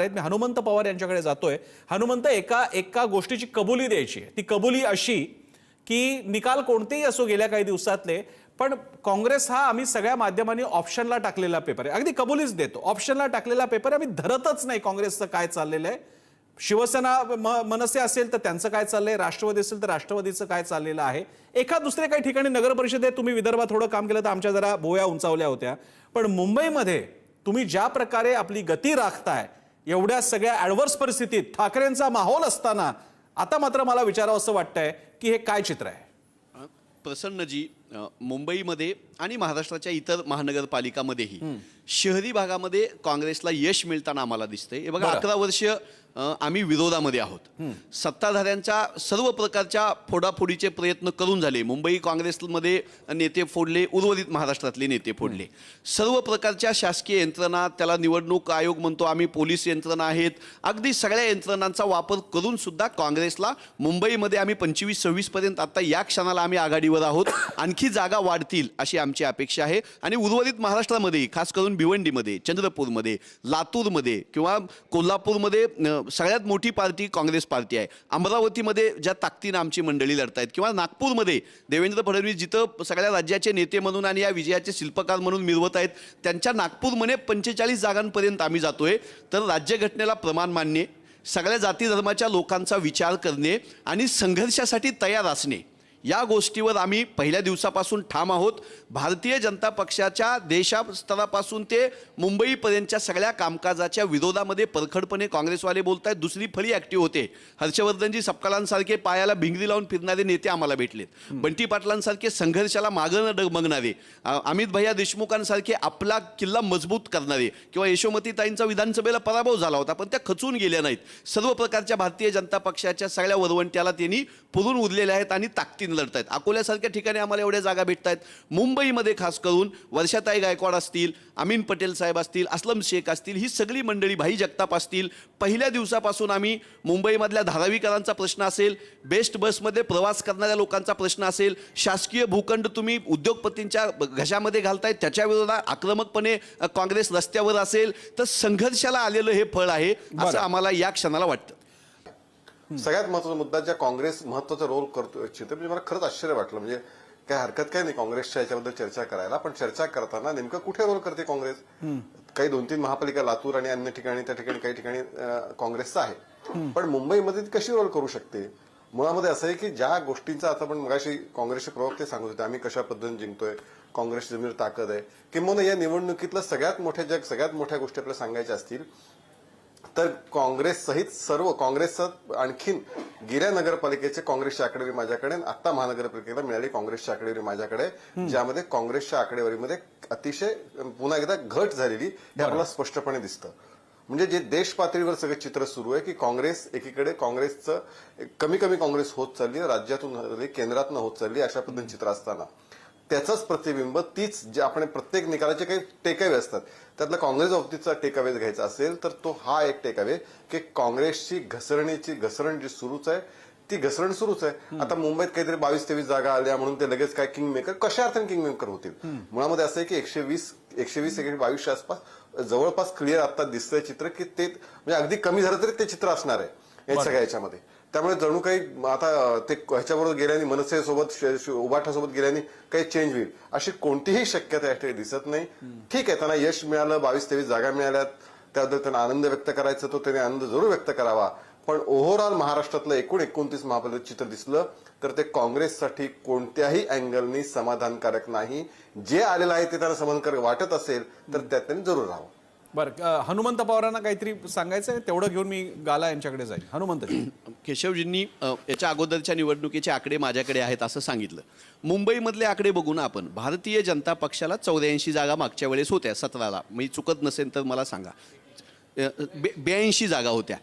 मी हनुमंत पवार यांच्याकडे जातोय। हनुमंत, एका गोष्टीची कबुली द्यायची आहे। ती कबुली अशी की निकाल कोणतेही असो गेल्या काही दिवसातले, पण काँग्रेस हा आम्ही सगळ्या माध्यमांनी ऑप्शनला टाकलेला पेपर आहे। अगदी कबुलीच देतो, ऑप्शनला टाकलेला पेपर आम्ही धरतच नाही काँग्रेसचं काय चाललेलं आहे। शिवसेना मनसे असेल तर त्यांचं काय चाललंय, राष्ट्रवादी असेल तर राष्ट्रवादीचं काय चाललेलं आहे। एका दुसऱ्या काही ठिकाणी नगर परिषदेत तुम्ही विदर्भात थोडं काम केलं तर आमच्या जरा भोया उंचावल्या होत्या, पण मुंबईमध्ये तुम्ही ज्या प्रकारे आपली गती राखताय एवढ्या सगळ्या ॲडव्हर्स परिस्थितीत ठाकरेंचा माहोल असताना आता मात्र मला विचारावं असं वाटतंय की हे काय चित्र आहे। प्रसन्नजी, मुंबईमध्ये आणि महाराष्ट्राच्या इतर महानगरपालिकांमध्येही शहरी भागामध्ये काँग्रेसला यश मिळताना आम्हाला दिसतंय। हे बघा, 11 वर्ष आम्ही विरोधामध्ये आहोत। सत्ताधाऱ्यांच्या सर्व प्रकारच्या फोडाफोडीचे प्रयत्न करून झाले। मुंबई काँग्रेसमध्ये नेते फोडले, उर्वरित महाराष्ट्रातले नेते फोडले। सर्व प्रकारच्या शासकीय यंत्रणा, त्याला निवडणूक आयोग म्हणतो आम्ही, पोलीस यंत्रणा आहेत, अगदी सगळ्या यंत्रणांचा वापर करून सुद्धा काँग्रेसला मुंबईमध्ये आम्ही 25-26 पर्यंत आता या क्षणाला आम्ही आघाडीवर आहोत। आणखी जागा वाढतील अशी आमची अपेक्षा आहे। आणि उर्वरित महाराष्ट्रामध्ये, खास करून भिवंडीमध्ये, चंद्रपूरमध्ये, लातूरमध्ये किंवा कोल्हापूरमध्ये सगळ्यात मोठी पार्टी काँग्रेस पार्टी आहे। अमरावतीमध्ये ज्या ताकदीनं आमची मंडळी लढतायत, किंवा नागपूरमध्ये देवेंद्र फडणवीस जिथं सगळ्या राज्याचे नेते म्हणून आणि या विजयाचे शिल्पकार म्हणून मिरवत आहेत, त्यांच्या नागपूरमध्ये 45 जागांपर्यंत आम्ही जातोय। तर राज्यघटनेला प्रमाण मानणे, सगळ्या जाती धर्माच्या लोकांचा विचार करणे आणि संघर्षासाठी तयार असणे, या गोष्टीवर आम्ही पहिल्या दिवसापासून ठाम आहोत। भारतीय जनता पक्षाच्या देशस्तरापासून ते मुंबईपर्यंतच्या सगळ्या कामकाजाच्या विरोधामध्ये परखडपणे काँग्रेसवाले बोलत आहेत। दुसरी फळी ॲक्टिव्ह होते। हर्षवर्धनजी सपकाळांसारखे पायाला भिंगरी लावून फिरणारे नेते आम्हाला भेटलेत। बंटी पाटलांसारखे संघर्षाला मागं न डगमगणारे, अमित भैया देशमुखांसारखे आपला किल्ला मजबूत करणारे, किंवा यशोमतीताईंचा विधानसभेला पराभव झाला होता पण त्या खचून गेल्या नाहीत। सर्व प्रकारच्या भारतीय जनता पक्षाच्या सगळ्या वरवंट्याला त्यांनी पुरून उरलेल्या आहेत आणि ताकदीने लढतायत। अकोल्यासारख्या ठिकाणी आम्हाला एवढ्या जागा भेटतायत। मुंबईमध्ये खास करून वर्षाताई गायकवाड असतील, अमीन पटेल साहेब असतील, असलम शेख असतील, ही सगळी मंडळी, भाई जगताप असतील, पहिल्या दिवसापासून आम्ही मुंबईमधल्या धारावीकरांचा प्रश्न असेल, बेस्ट बसमध्ये प्रवास करणाऱ्या लोकांचा प्रश्न असेल, शासकीय भूखंड तुम्ही उद्योगपतींच्या घशामध्ये घालतायत त्याच्या विरोधात आक्रमकपणे काँग्रेस रस्त्यावर असेल, तर संघर्षाला आलेलं हे फळ आहे असं आम्हाला या क्षणाला वाटतं। सगळ्यात महत्त्वाचा मुद्दा, ज्या काँग्रेस महत्त्वाचा रोल करतो इच्छिते, म्हणजे मला खरंच आश्चर्य वाटलं। म्हणजे काय हरकत काय नाही काँग्रेसच्या याच्याबद्दल चर्चा करायला, पण चर्चा करताना नेमकं कुठे रोल करते काँग्रेस? काही 2-3 महापालिका, लातूर आणि अन्य ठिकाणी, त्या ठिकाणी काही ठिकाणी काँग्रेसचा आहे, पण मुंबईमध्ये ती कशी रोल करू शकते? मुळामध्ये असं आहे की ज्या गोष्टींचा आता आपण मगाशी काँग्रेसचे प्रवक्ते सांगत होते, आम्ही कशा पद्धतीने जिंकतोय, काँग्रेसची जमीर ताकद आहे, किंवा या निवडणुकीतलं सगळ्यात मोठ्या गोष्टी आपल्याला सांगायच्या असतील तर काँग्रेस सहित सर्व काँग्रेसचं आणखीन गिऱ्या नगरपालिकेचे काँग्रेसची आकडेवारी माझ्याकडे, आता महानगरपालिकेला मिळाली काँग्रेसची आकडेवारी माझ्याकडे, ज्यामध्ये काँग्रेसच्या आकडेवारीमध्ये अतिशय पुन्हा एकदा घट झालेली हे आपल्याला स्पष्टपणे दिसतं। म्हणजे जे देश पातळीवर सगळं चित्र सुरू आहे की काँग्रेस एकीकडे काँग्रेसचं कमी काँग्रेस होत चालली, राज्यातून केंद्रातून होत चालली, अशा पद्धतीने चित्र असताना त्याचंच प्रतिबिंब, तीच जे आपण प्रत्येक निकालाचे काही टेकअवे असतात, त्यातला काँग्रेस बाबतीचा टेकअवे घ्यायचा असेल तर तो हा एक टेकअवे की काँग्रेसची घसरण जी सुरूच आहे, ती घसरण सुरूच आहे। आता मुंबईत काहीतरी 22-23 जागा आल्या म्हणून ते लगेच काय किंगमेकर, कशा अर्थाने किंगमेकर होतील? मुळामध्ये असं आहे की 120-122च्या आसपास जवळपास क्लिअर आता दिसतंय चित्र की ते म्हणजे अगदी कमी झालं तरी ते चित्र असणार आहे या सगळ्या याच्यामध्ये। त्यामुळे जणू काही आता ते ह्याच्याबरोबर गेल्याने, मनसेसोबत उभाठासोबत गेल्याने काही चेंज होईल अशी कोणतीही शक्यता या ठिकाणी दिसत नाही। ठीक आहे, त्यांना यश मिळालं, 22-23 जागा मिळाल्यात, त्याबद्दल त्यांना आनंद व्यक्त करायचा, तो त्यांनी आनंद जरूर व्यक्त करावा, पण ओव्हरऑल महाराष्ट्रातलं एकूण 29 महापालिका चित्र दिसलं तर ते काँग्रेससाठी कोणत्याही अँगलनी समाधानकारक नाही। जे आलेलं आहे ते त्यांना समाधानकारक वाटत असेल तर त्यात त्यांनी जरूर राहावं। बरं, हनुमंत पवारांना काहीतरी सांगायचंय, तेवढं घेऊन मी गाला यांच्याकडे जाईल। हनुमंतजी, केशवजींनी याच्या अगोदरच्या निवडणुकीचे आकडे माझ्याकडे आहेत असं सांगितलं। मुंबईमधले आकडे बघून आपण, भारतीय जनता पक्षाला 84 जागा मागच्या वेळेस होत्या, 17ला, मी चुकत नसेल तर मला सांगा, 82 जागा होत्या।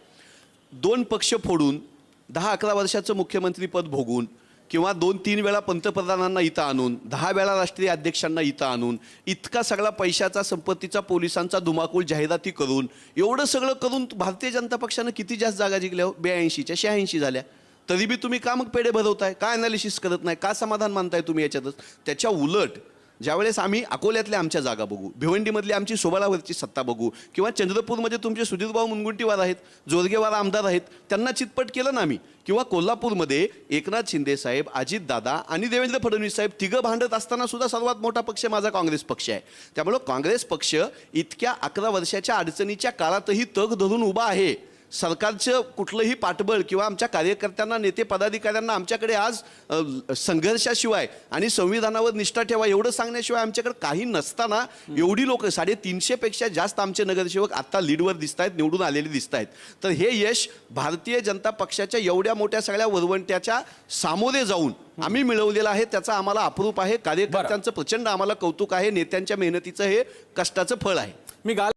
2 पक्ष फोडून 10-11 वर्षाचं मुख्यमंत्रीपद भोगून, किंवा 2-3 वेळा पंतप्रधानांना इथं आणून, 10 वेळा राष्ट्रीय अध्यक्षांना इथं आणून, इतका सगळा पैशाचा, संपत्तीचा, पोलिसांचा धुमाकूळ जाहिराती करून, एवढं सगळं करून भारतीय जनता पक्षानं किती जास्त जागा जिंकल्या? 82च्या 86 झाल्या। तरी बी तुम्ही का मग पेढे भरवताय? का अनालिसिस करत नाही? का समाधान मानताय तुम्ही याच्यातच? त्याच्या उलट ज्यावेळेस आम्ही अकोल्यातल्या आमच्या जागा बघू, भिवंडीमधली आमची सोबाळावरची सत्ता बघू, किंवा चंद्रपूरमध्ये तुमचे सुधीरभाऊ मुनगंटीवार आहेत, जोरगेवार आमदार आहेत, त्यांना चितपट केलं ना आम्ही, किंवा कोल्हापूरमध्ये एकनाथ शिंदे साहेब, अजितदादा आणि देवेंद्र फडणवीस साहेब तिघं भांडत असताना सुद्धा सर्वात मोठा पक्ष माझा काँग्रेस पक्ष आहे. त्यामुळं काँग्रेस पक्ष इतक्या 11 वर्षाच्या अडचणीच्या काळातही तग धरून उभा आहे. सरकारचं कुठलंही पाठबळ किंवा आमच्या कार्यकर्त्यांना, नेते पदाधिकाऱ्यांना आमच्याकडे आज संघर्षाशिवाय आणि संविधानावर निष्ठा ठेवा एवढं सांगण्याशिवाय आमच्याकडे काही नसताना एवढी लोक 350 पेक्षा जास्त आमचे नगरसेवक आता लीडवर दिसत आहेत, निवडून आलेले दिसत आहेत. तर हे यश भारतीय जनता पक्षाच्या एवढ्या मोठ्या सगळ्या वरवंट्याच्या सामोरे जाऊन आम्ही मिळवलेलं आहे. त्याचा आम्हाला अप्रूप आहे. कार्यकर्त्यांचं प्रचंड आम्हाला कौतुक आहे. नेत्यांच्या मेहनतीचं हे कष्टाचं फळ आहे. मी